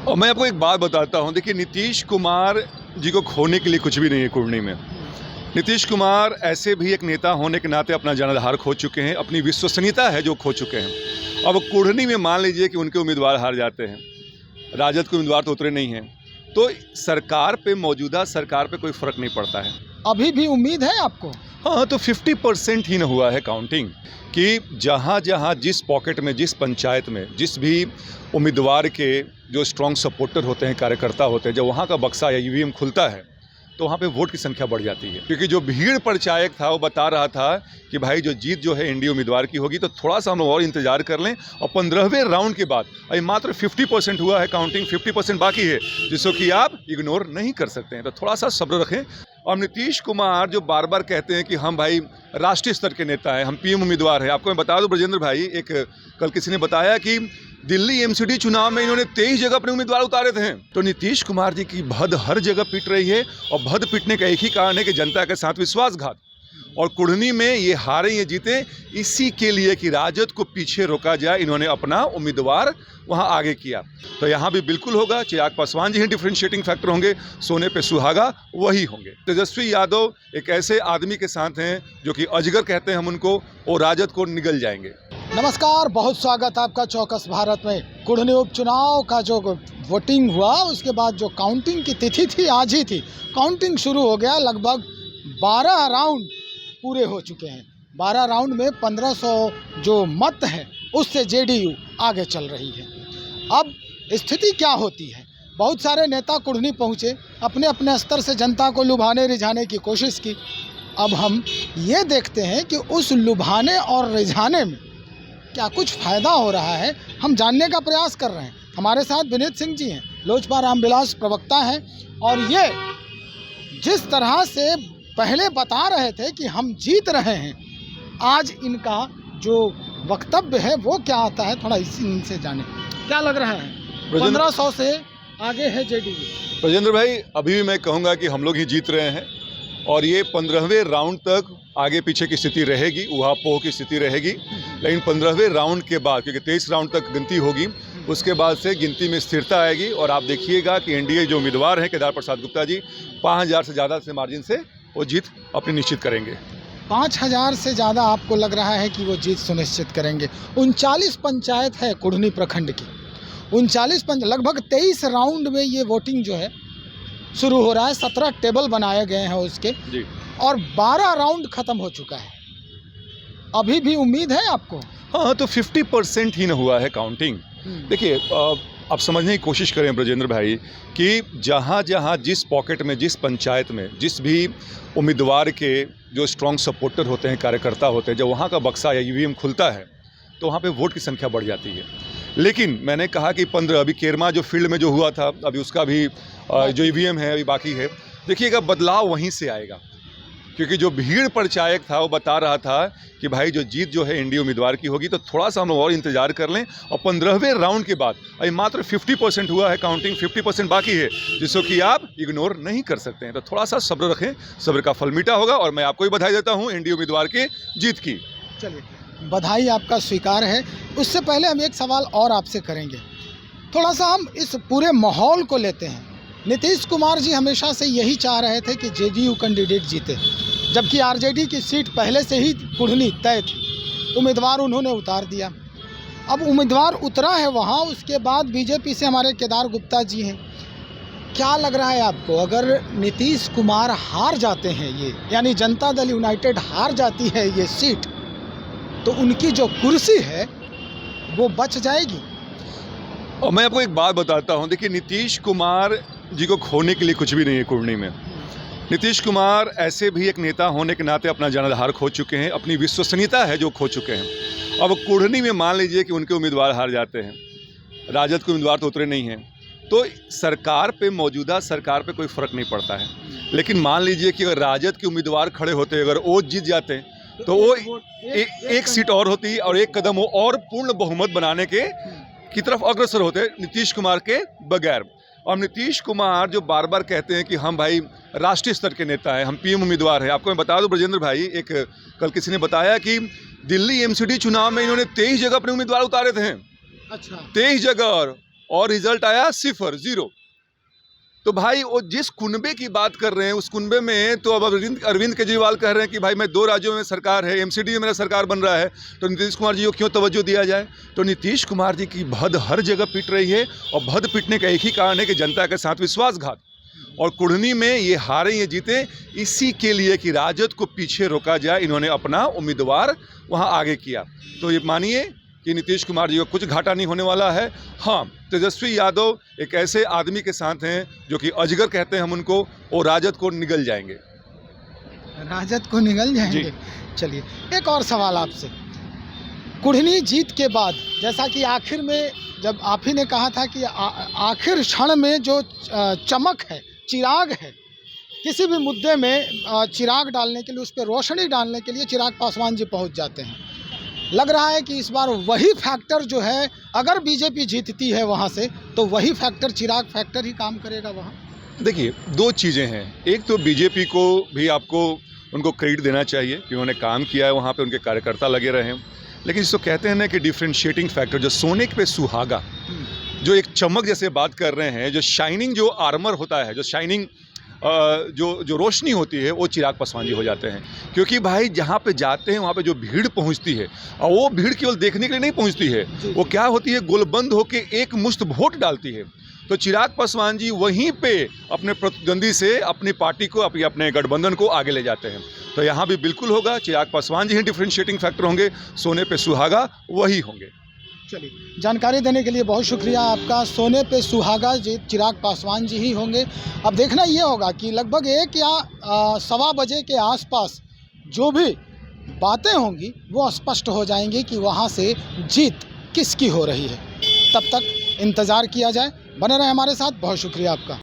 और मैं आपको एक बात बताता हूँ, देखिए नीतीश कुमार जी को खोने के लिए कुछ भी नहीं है कुढ़नी में। नीतीश कुमार ऐसे भी एक नेता होने के नाते अपना जनाधार खो चुके हैं, अपनी विश्वसनीयता है जो खो चुके हैं। अब कुढ़नी में मान लीजिए कि उनके उम्मीदवार हार जाते हैं, राजद के उम्मीदवार तो उतरे नहीं हैं, तो सरकार पे, मौजूदा सरकार पे कोई फ़र्क नहीं पड़ता है। अभी भी उम्मीद है आपको? हाँ, तो 50% ही न हुआ है काउंटिंग कि जहाँ जहाँ जिस पॉकेट में, जिस पंचायत में, जिस भी उम्मीदवार के जो स्ट्रॉन्ग सपोर्टर होते हैं, कार्यकर्ता होते हैं, जब वहाँ का बक्सा या ईवीएम खुलता है तो वहाँ पे वोट की संख्या बढ़ जाती है। क्योंकि जो भीड़ प्रचारक था वो बता रहा था कि भाई जो जीत जो है एनडीए उम्मीदवार की होगी, तो थोड़ा सा हम और इंतजार कर लें। और 15वें राउंड के बाद अभी मात्र 50% हुआ है काउंटिंग, 50% बाकी है, जिसको कि आप इग्नोर नहीं कर सकते हैं। तो थोड़ा सा सब्र रखें। और नीतीश कुमार जो बार बार कहते हैं कि हम भाई राष्ट्रीय स्तर के नेता हैं, हम पीएम उम्मीदवार हैं। आपको मैं बता दूं ब्रजेंद्र भाई, एक कल किसी ने बताया कि दिल्ली एमसीडी चुनाव में इन्होंने 23 जगह अपने उम्मीदवार उतारे थे। तो नीतीश कुमार जी की भद हर जगह पिट रही है, और भद पिटने का एक ही कारण है कि जनता के साथ विश्वासघात। और कुढ़नी में ये हारे, ये जीते इसी के लिए कि राजद को पीछे रोका जाए, इन्होंने अपना उम्मीदवार वहां आगे किया। तो यहाँ भी बिल्कुल होगा, चिराग पासवान जी ही डिफरेंशिएटिंग फैक्टर होंगे, सोने पे सुहागा वही होंगे। तेजस्वी यादव एक ऐसे आदमी के साथ हैं जो कि अजगर कहते हैं हम उनको, और राजद को निगल जाएंगे। नमस्कार, बहुत स्वागत आपका चौकस भारत में। कुढ़नी उपचुनाव का जो वोटिंग हुआ, उसके बाद जो काउंटिंग की तिथि थी, आज ही थी काउंटिंग शुरू हो गया। लगभग 12 राउंड पूरे हो चुके हैं। 12 राउंड में 1500 जो मत है उससे जेडीयू आगे चल रही है। अब स्थिति क्या होती है? बहुत सारे नेता कुढ़नी पहुँचे, अपने अपने स्तर से जनता को लुभाने रिझाने की कोशिश की। अब हम ये देखते हैं कि उस लुभाने और रिझाने में क्या कुछ फ़ायदा हो रहा है, हम जानने का प्रयास कर रहे हैं। हमारे साथ विनीत सिंह जी हैं, लोजपा रामविलास प्रवक्ता हैं, और ये जिस तरह से पहले बता रहे थे कि हम जीत रहे हैं, आज इनका जो वक्तव्य है वो क्या आता है, थोड़ा इनसे जाने। क्या लग रहा है? 1500 से आगे है जेडीयू। ब्रजेंद्र भाई, अभी भी मैं कहूँगा कि हम लोग ही जीत रहे हैं, और ये 15वें राउंड तक आगे पीछे की स्थिति रहेगी, ऊहापोह की स्थिति रहेगी। लेकिन 15वें राउंड के बाद, क्योंकि 23 राउंड तक गिनती होगी, उसके बाद से गिनती में स्थिरता आएगी। और आप देखिएगा कि एनडीए जो उम्मीदवार हैं केदार प्रसाद गुप्ता जी, 5000 से ज़्यादा से मार्जिन से वो जीत अपनी निश्चित करेंगे। 5000 से ज़्यादा आपको लग रहा है कि वो जीत सुनिश्चित करेंगे? 39 पंचायत है कुढ़नी प्रखंड की, 39 लगभग 23 राउंड में ये वोटिंग जो है शुरू हो रहा है। 17 टेबल बनाए गए हैं उसके जी, और 12 राउंड ख़त्म हो चुका है। अभी भी उम्मीद है आपको? हाँ, तो 50% ही न हुआ है काउंटिंग। देखिए, आप समझने की कोशिश करें ब्रजेंद्र भाई कि जहाँ जहाँ जिस पॉकेट में, जिस पंचायत में, जिस भी उम्मीदवार के जो स्ट्रॉन्ग सपोर्टर होते हैं, कार्यकर्ता होते हैं, जब वहाँ का बक्सा या ईवीएम खुलता है तो वहाँ पे वोट की संख्या बढ़ जाती है। लेकिन मैंने कहा कि 15 अभी केरमा जो फील्ड में जो हुआ था, अभी उसका भी जो ईवीएम है अभी बाकी है। देखिएगा, बदलाव वहीं से आएगा, क्योंकि जो भीड़ प्रचारक था वो बता रहा था कि भाई जो जीत जो है एनडीए उम्मीदवार की होगी, तो थोड़ा सा हम और इंतजार कर लें। और 15वें राउंड के बाद अभी मात्र 50% हुआ है काउंटिंग, 50% बाकी है, जिसको कि आप इग्नोर नहीं कर सकते हैं। तो थोड़ा सा सब्र रखें, सब्र का फल मीठा होगा। और मैं आपको ही बधाई देता हूँ एनडीए उम्मीदवार के जीत की। चलिए, बधाई आपका स्वीकार है। उससे पहले हम एक सवाल और आपसे करेंगे। थोड़ा सा हम इस पूरे माहौल को लेते हैं। नीतीश कुमार जी हमेशा से यही चाह रहे थे कि जेडीयू कैंडिडेट जीते, जबकि आरजेडी की सीट पहले से ही कुढ़नी तय थी। उम्मीदवार उन्होंने उतार दिया। अब उम्मीदवार उतरा है वहाँ, उसके बाद बीजेपी से हमारे केदार गुप्ता जी हैं। क्या लग रहा है आपको, अगर नीतीश कुमार हार जाते हैं ये, यानी जनता दल यूनाइटेड हार जाती है ये सीट, तो उनकी जो कुर्सी है वो बच जाएगी? और मैं आपको एक बात बताता हूँ, देखिए नीतीश कुमार जी को खोने के लिए कुछ भी नहीं है कुढ़नी में। नीतीश कुमार ऐसे भी एक नेता होने के नाते अपना जनाधार खो चुके हैं, अपनी विश्वसनीयता है जो खो चुके हैं। अब कुढ़नी में मान लीजिए कि उनके उम्मीदवार हार जाते हैं, राजद के उम्मीदवार तो उतरे नहीं हैं, तो सरकार पे, मौजूदा सरकार पे कोई फ़र्क नहीं पड़ता है। लेकिन मान लीजिए कि अगर राजद के उम्मीदवार खड़े होते, अगर वो जीत जाते तो वो एक सीट और होती, और एक कदम वो और पूर्ण बहुमत बनाने की तरफ अग्रसर होते नीतीश कुमार के बगैर। और नीतीश कुमार जो बार बार कहते हैं कि हम भाई राष्ट्रीय स्तर के नेता हैं, हम पीएम उम्मीदवार हैं। आपको मैं बता दूं ब्रजेंद्र भाई, एक कल किसी ने बताया कि दिल्ली एमसीडी चुनाव में इन्होंने 23 जगह अपने उम्मीदवार उतारे थे। अच्छा, 23 जगह, और रिजल्ट आया 0 0। तो भाई वो जिस कुनबे की बात कर रहे हैं उस कुनबे में तो अब अरविंद केजरीवाल कह रहे हैं कि भाई मैं 2 राज्यों में सरकार है, एमसीडी में मेरा सरकार बन रहा है, तो नीतीश कुमार जी को क्यों तवज्जो दिया जाए। तो नीतीश कुमार जी की भद हर जगह पिट रही है और भद पिटने का एक ही कारण है कि जनता के साथ विश्वासघात। और कुढ़नी में ये हारे ये जीते इसी के लिए कि राजद को पीछे रोका जाए, इन्होंने अपना उम्मीदवार वहाँ आगे किया। तो ये मानिए कि नीतीश कुमार जी को कुछ घाटा नहीं होने वाला है। हाँ, तेजस्वी यादव एक ऐसे आदमी के साथ हैं जो कि अजगर कहते हैं हम उनको, और राजद को निगल जाएंगे। राजद को निगल जाएंगे। चलिए एक और सवाल आपसे, कुढ़नी जीत के बाद जैसा कि आखिर में जब आप ही ने कहा था कि आखिर क्षण में जो चमक है, चिराग है, किसी भी मुद्दे में चिराग डालने के लिए, उस पर रोशनी डालने के लिए चिराग पासवान जी पहुंच जाते हैं। लग रहा है कि इस बार वही फैक्टर जो है, अगर बीजेपी जीतती है वहां से, तो वही फैक्टर, चिराग फैक्टर ही काम करेगा वहां। देखिए 2 चीज़ें हैं। एक तो बीजेपी को भी आपको उनको क्रेडिट देना चाहिए कि उन्होंने काम किया है, वहाँ पे उनके कार्यकर्ता लगे रहे हैं। लेकिन जिसको कहते हैं ना कि डिफ्रेंशिएटिंग फैक्टर, जो सोने पे सुहागा, जो एक चमक जैसे बात कर रहे हैं, जो शाइनिंग, जो आर्मर होता है, जो शाइनिंग जो रोशनी होती है, वो चिराग पासवान जी हो जाते हैं। क्योंकि भाई जहाँ पे जाते हैं वहाँ पे जो भीड़ पहुँचती है, और वो भीड़ केवल देखने के लिए नहीं पहुँचती है, वो क्या होती है, गोलबंद होके एक मुश्त वोट डालती है। तो चिराग पासवान जी वहीं पे अपने प्रतिद्वंदी से अपनी पार्टी को, अपने गठबंधन को आगे ले जाते हैं। तो यहाँ भी बिल्कुल होगा, चिराग पासवान जी ही डिफ्रेंशिएटिंग फैक्टर होंगे, सोने पे सुहागा वही होंगे। चलिए, जानकारी देने के लिए बहुत शुक्रिया आपका। सोने पे सुहागा जी चिराग पासवान जी ही होंगे। अब देखना ये होगा कि लगभग 1 या 1:15 बजे के आसपास जो भी बातें होंगी वो स्पष्ट हो जाएंगी कि वहाँ से जीत किसकी हो रही है। तब तक इंतज़ार किया जाए। बने रहे हमारे साथ। बहुत शुक्रिया आपका।